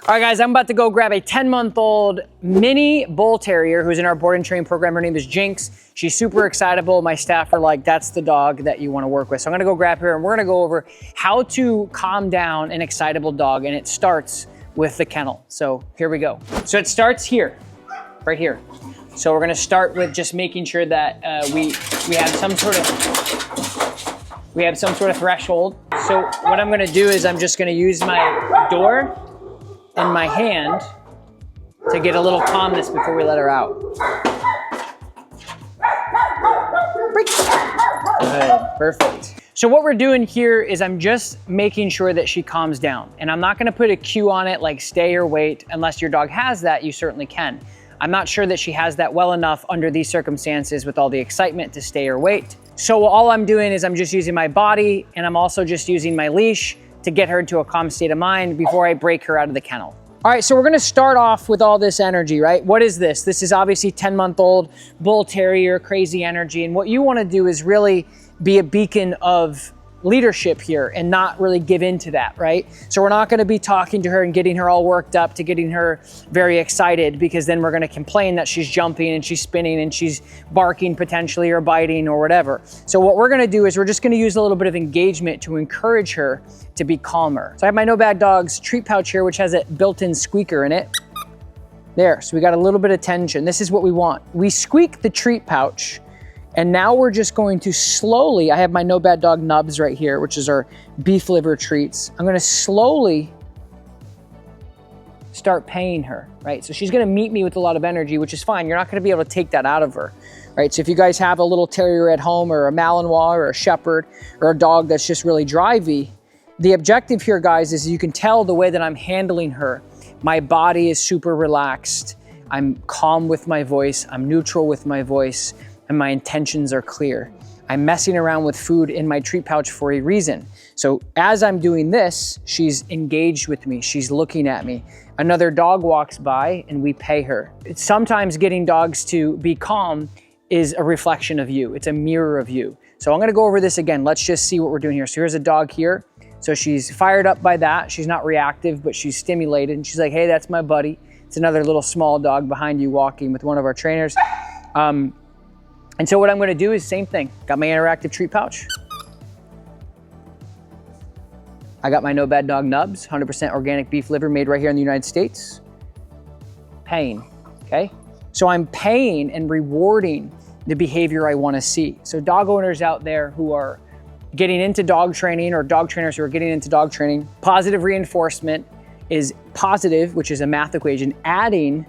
All right, guys, I'm about to go grab a 10-month-old mini bull terrier who's in our board and train program. Her name is Jinx. She's super excitable. My staff are like, that's the dog that you want to work with. So I'm gonna go grab her and we're gonna go over how to calm down an excitable dog, and it starts with the kennel. So here we go. So it starts here, right here. So we're gonna start with just making sure that we have some sort of threshold. So what I'm gonna do is I'm just gonna use my door in my hand to get a little calmness before we let her out. Good, perfect. So what we're doing here is I'm just making sure that she calms down, and I'm not gonna put a cue on it like stay or wait. Unless your dog has that, you certainly can. I'm not sure that she has that well enough under these circumstances with all the excitement to stay or wait. So all I'm doing is I'm just using my body, and I'm also just using my leash to get her into a calm state of mind before I break her out of the kennel. All right, so we're gonna start off with all this energy, right? What is this? This is obviously 10-month-old bull terrier, crazy energy. And what you wanna do is really be a beacon of leadership here and not really give in to that, right? So we're not gonna be talking to her and getting her all worked up to getting her very excited, because then we're gonna complain that she's jumping and she's spinning and she's barking potentially or biting or whatever. So what we're gonna do is we're just gonna use a little bit of engagement to encourage her to be calmer. So I have my No Bad Dogs treat pouch here, which has a built-in squeaker in it. There, so we got a little bit of tension. This is what we want. We squeak the treat pouch, and now we're just going to slowly, I have my No Bad Dog nubs right here, which is our beef liver treats. I'm gonna slowly start paying her, right? So she's gonna meet me with a lot of energy, which is fine. You're not gonna be able to take that out of her, right? So if you guys have a little terrier at home, or a Malinois, or a Shepherd, or a dog that's just really drivey, the objective here, guys, is you can tell the way that I'm handling her. My body is super relaxed. I'm calm with my voice. I'm neutral with my voice. And my intentions are clear. I'm messing around with food in my treat pouch for a reason. So as I'm doing this, she's engaged with me. She's looking at me. Another dog walks by and we pay her. Sometimes getting dogs to be calm is a reflection of you. It's a mirror of you. So I'm gonna go over this again. Let's just see what we're doing here. So here's a dog here. So she's fired up by that. She's not reactive, but she's stimulated. And she's like, hey, that's my buddy. It's another little small dog behind you walking with one of our trainers. And so what I'm gonna do is same thing. Got my interactive treat pouch. I got my No Bad Dog nubs, 100% organic beef liver made right here in the United States. Paying, okay? So I'm paying and rewarding the behavior I wanna see. So dog owners out there who are getting into dog training, or dog trainers who are getting into dog training, positive reinforcement is positive, which is a math equation, adding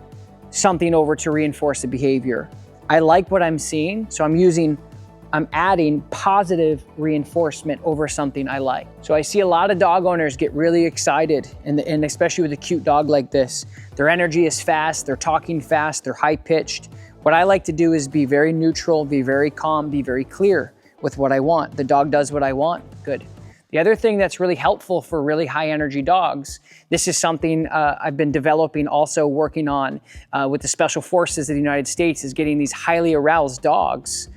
something over to reinforce the behavior. I like what I'm seeing, so I'm adding positive reinforcement over something I like. So I see a lot of dog owners get really excited, and especially with a cute dog like this. Their energy is fast, they're talking fast, they're high-pitched. What I like to do is be very neutral, be very calm, be very clear with what I want. The dog does what I want, good. The other thing that's really helpful for really high energy dogs, this is something I've been developing, also working on with the Special Forces of the United States, is getting these highly aroused dogs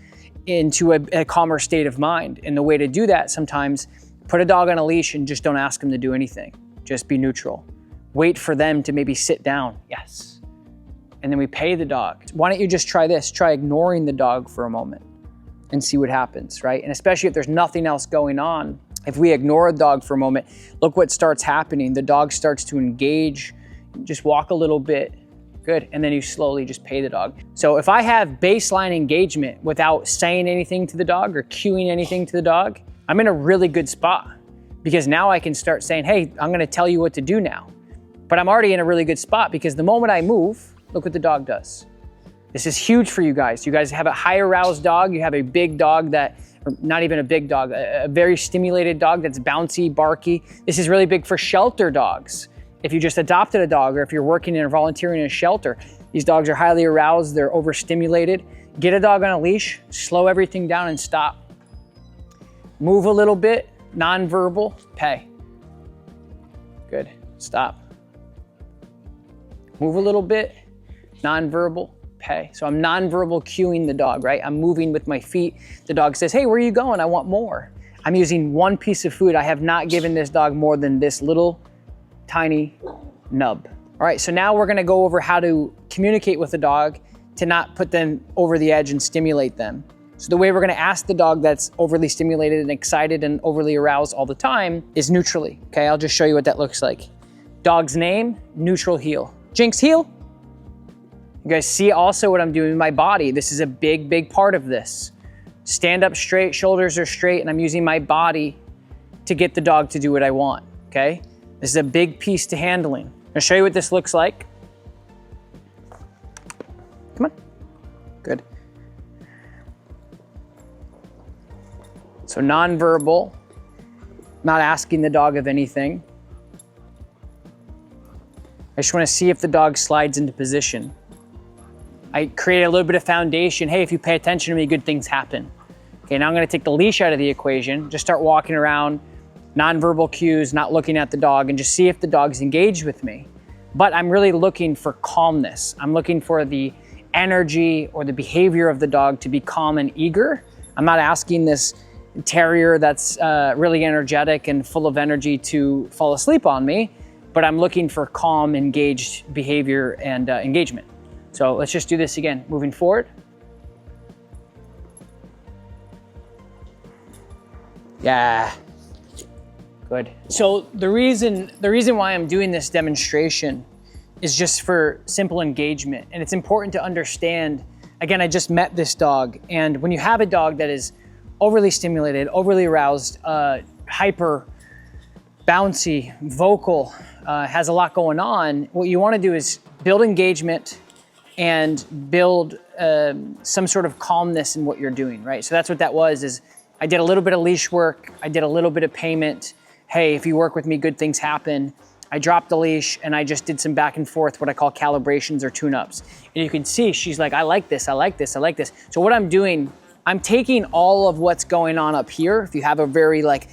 into a calmer state of mind. And the way to do that, sometimes put a dog on a leash and just don't ask them to do anything. Just be neutral. Wait for them to maybe sit down, yes. And then we pay the dog. Why don't you just try this? Try ignoring the dog for a moment and see what happens, right? And especially if there's nothing else going on, if we ignore a dog for a moment, look what starts happening. The dog starts to engage, just walk a little bit, good, and then you slowly just pay the dog. So if I have baseline engagement without saying anything to the dog or cueing anything to the dog, I'm in a really good spot, because now I can start saying, hey, I'm gonna tell you what to do now. But I'm already in a really good spot, because the moment I move, look what the dog does. This is huge for you guys. You guys have a high aroused dog, you have a big dog that, or not even a big dog, a very stimulated dog that's bouncy, barky. This is really big for shelter dogs. If you just adopted a dog, or if you're working and volunteering in a shelter, these dogs are highly aroused, they're overstimulated. Get a dog on a leash, slow everything down and stop. Move a little bit, non-verbal, pay. Good, stop. Move a little bit, non-verbal, pay. So I'm non-verbal cueing the dog, right? I'm moving with my feet. The dog says, hey, where are you going? I want more. I'm using one piece of food. I have not given this dog more than this little tiny nub. All right, so now we're gonna go over how to communicate with the dog to not put them over the edge and stimulate them. So the way we're gonna ask the dog that's overly stimulated and excited and overly aroused all the time is neutrally, okay? I'll just show you what that looks like. Dog's name, neutral heel. Jinx, heel. You guys see also what I'm doing with my body. This is a big, big part of this. Stand up straight, shoulders are straight, and I'm using my body to get the dog to do what I want, okay? This is a big piece to handling. I'll show you what this looks like. Come on, good. So nonverbal, not asking the dog of anything. I just wanna see if the dog slides into position. I create a little bit of foundation. Hey, if you pay attention to me, good things happen. Okay, now I'm gonna take the leash out of the equation, just start walking around, nonverbal cues, not looking at the dog, and just see if the dog's engaged with me. But I'm really looking for calmness. I'm looking for the energy or the behavior of the dog to be calm and eager. I'm not asking this terrier that's really energetic and full of energy to fall asleep on me, but I'm looking for calm, engaged behavior and engagement. So let's just do this again, moving forward. Yeah, good. So the reason why I'm doing this demonstration is just for simple engagement. And it's important to understand, again, I just met this dog, and when you have a dog that is overly stimulated, overly aroused, hyper, bouncy, vocal, has a lot going on, what you wanna do is build engagement and build some sort of calmness in what you're doing, right? So that's what that was, is I did a little bit of leash work, I did a little bit of payment. Hey, if you work with me, good things happen. I dropped the leash and I just did some back and forth, what I call calibrations or tune-ups. And you can see, she's like, I like this, I like this, I like this. So what I'm doing, I'm taking all of what's going on up here. If you have a very like,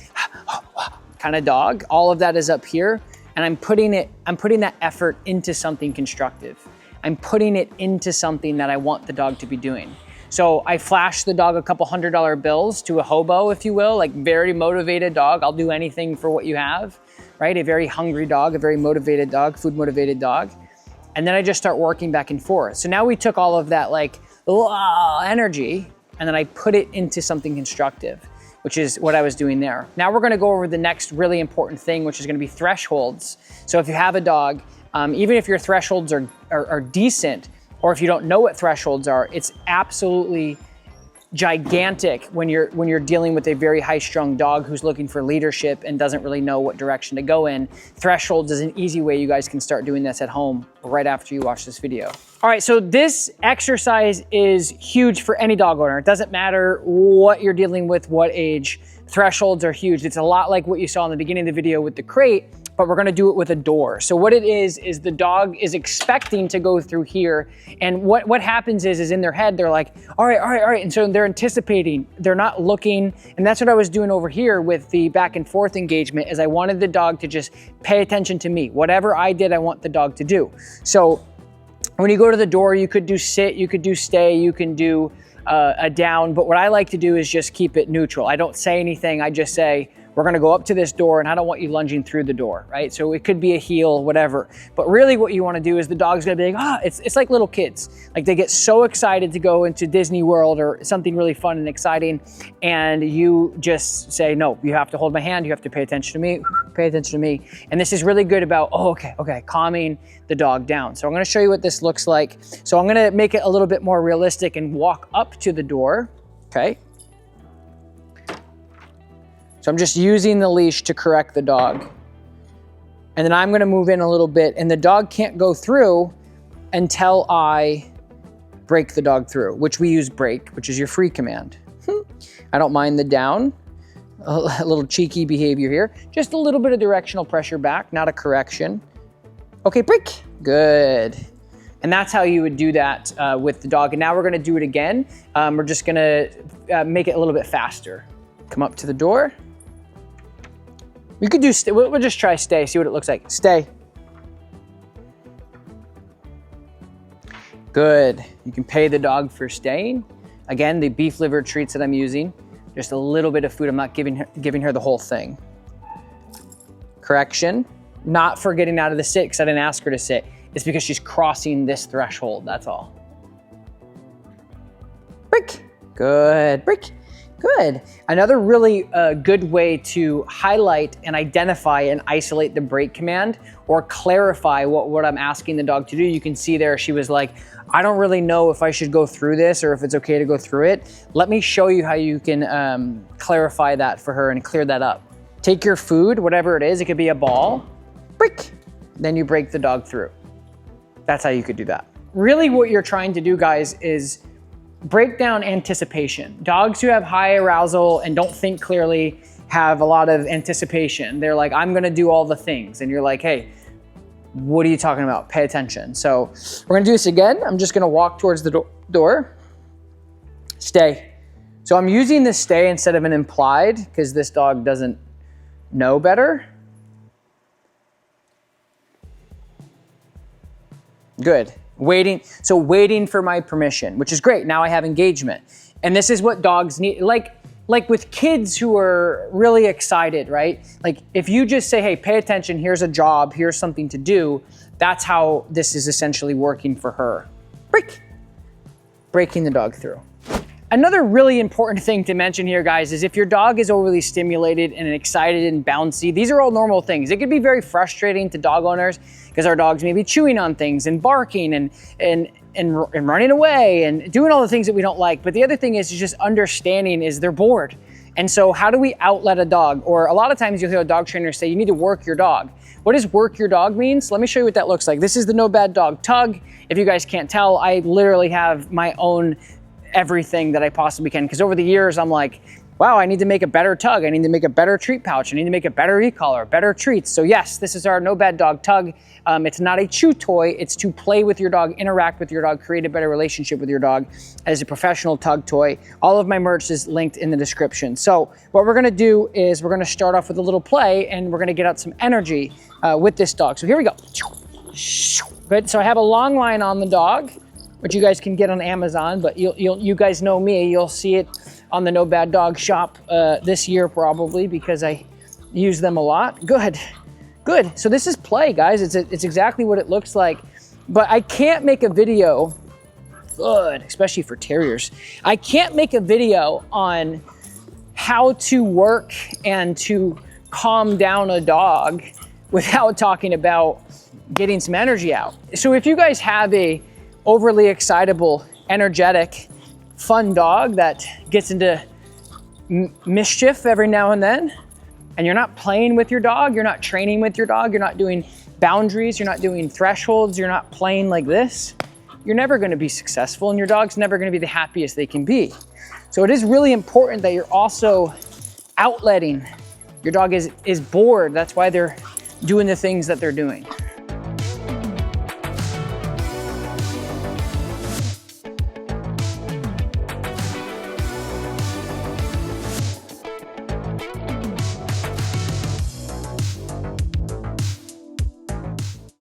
kind of dog, all of that is up here. And I'm putting that effort into something constructive. I'm putting it into something that I want the dog to be doing. So I flashed the dog a couple $100 bills to a hobo, if you will, like very motivated dog. I'll do anything for what you have, right? A very hungry dog, a very motivated dog, food motivated dog. And then I just start working back and forth. So now we took all of that like energy and then I put it into something constructive, which is what I was doing there. Now we're gonna go over the next really important thing, which is gonna be thresholds. So if you have a dog, even if your thresholds are decent, or if you don't know what thresholds are, it's absolutely gigantic when you're dealing with a very high-strung dog who's looking for leadership and doesn't really know what direction to go in. Thresholds is an easy way you guys can start doing this at home right after you watch this video. All right, so this exercise is huge for any dog owner. It doesn't matter what you're dealing with, what age. Thresholds are huge. It's a lot like what you saw in the beginning of the video with the crate, but we're gonna do it with a door. So what it is the dog is expecting to go through here. And what happens is in their head, they're like, all right. And so they're anticipating, they're not looking. And that's what I was doing over here with the back and forth engagement, is I wanted the dog to just pay attention to me. Whatever I did, I want the dog to do. So when you go to the door, you could do sit, you could do stay, you can do a down. But what I like to do is just keep it neutral. I don't say anything, I just say, we're gonna go up to this door and I don't want you lunging through the door, right? So it could be a heel, whatever. But really what you wanna do is the dog's gonna be like, it's like little kids. Like they get so excited to go into Disney World or something really fun and exciting. And you just say, no, you have to hold my hand. You have to pay attention to me, pay attention to me. And this is really good about, okay, calming the dog down. So I'm gonna show you what this looks like. So I'm gonna make it a little bit more realistic and walk up to the door, okay? So I'm just using the leash to correct the dog. And then I'm gonna move in a little bit, and the dog can't go through until I break the dog through, which we use break, which is your free command. I don't mind the down, a little cheeky behavior here. Just a little bit of directional pressure back, not a correction. Okay, break, good. And that's how you would do that with the dog. And now we're gonna do it again. We're just gonna make it a little bit faster. Come up to the door. You could do, we'll just try stay, see what it looks like. Stay. Good. You can pay the dog for staying. Again, the beef liver treats that I'm using, just a little bit of food. I'm not giving her the whole thing. Correction, not for getting out of the sit because I didn't ask her to sit. It's because she's crossing this threshold, that's all. Break, good, break, good. Another really good way to highlight and identify and isolate the break command or clarify what I'm asking the dog to do. You can see there, she was like, I don't really know if I should go through this or if it's okay to go through it. Let me show you how you can clarify that for her and clear that up. Take your food, whatever it is, it could be a ball, break, then you break the dog through. That's how you could do that. Really what you're trying to do, guys, is break down anticipation. Dogs who have high arousal and don't think clearly have a lot of anticipation. They're like, I'm gonna do all the things. And you're like, hey, what are you talking about? Pay attention. So we're gonna do this again. I'm just gonna walk towards the door. Stay. So I'm using this stay instead of an implied because this dog doesn't know better. Good. Waiting. So waiting for my permission, which is great. Now I have engagement. And this is what dogs need. Like with kids who are really excited, right? Like if you just say, hey, pay attention, here's a job, here's something to do, that's how this is essentially working for her. Break. Breaking the dog through. Another really important thing to mention here, guys, is if your dog is overly stimulated and excited and bouncy, these are all normal things. It could be very frustrating to dog owners because our dogs may be chewing on things and barking and running away and doing all the things that we don't like. But the other thing is just understanding is they're bored. And so how do we outlet a dog? Or a lot of times you'll hear a dog trainer say, you need to work your dog. What does work your dog means? Let me show you what that looks like. This is the No Bad Dog Tug. If you guys can't tell, I literally have my own everything that I possibly can. Because over the years, I'm like, wow, I need to make a better tug. I need to make a better treat pouch. I need to make a better e-collar, better treats. So yes, this is our No Bad Dog Tug. It's not a chew toy. It's to play with your dog, interact with your dog, create a better relationship with your dog as a professional tug toy. All of my merch is linked in the description. So what we're gonna do is we're gonna start off with a little play and we're gonna get out some energy with this dog. So here we go. Good, so I have a long line on the dog, which you guys can get on Amazon, but you guys know me, you'll see it on the No Bad Dog shop this year probably because I use them a lot. Good, good. So this is play, guys. It's exactly what it looks like, but I can't make a video, good, especially for terriers. I can't make a video on how to work and to calm down a dog without talking about getting some energy out. So if you guys have a overly excitable, energetic, fun dog that gets into mischief every now and then, and you're not playing with your dog, you're not training with your dog, you're not doing boundaries, you're not doing thresholds, you're not playing like this, you're never gonna be successful and your dog's never gonna be the happiest they can be. So it is really important that you're also outletting. Your dog is bored, that's why they're doing the things that they're doing.